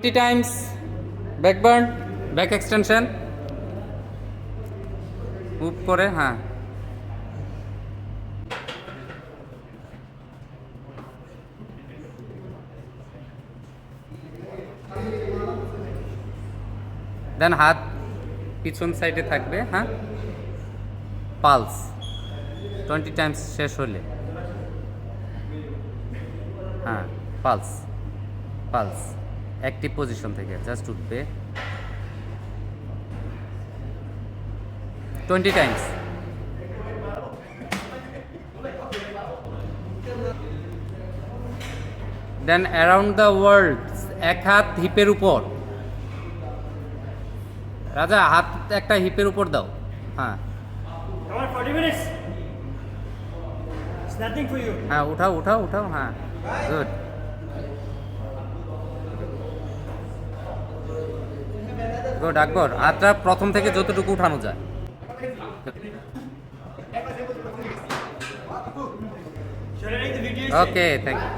20 times back burn, back extension, move করে হ্যাঁ দেন হাত পিছন সাইডে থাকবে হ্যাঁ পালস 20 টাইমস শেষ হলে হ্যাঁ পালস পালস অ্যাক্টিভ পজিশন থেকে জাস্ট উঠবে 20 times then around the world এক হাত হিপের উপর রাজা হাত একটা হিপের উপর দাও হ্যাঁ Come on, 40 minutes. It's nothing for you. হ্যাঁ উঠাও উঠাও উঠাও হ্যাঁ গুড গুড আকবর হাতটা প্রথম থেকে যতটুকু উঠানো যায় Should I take the video? Okay thank you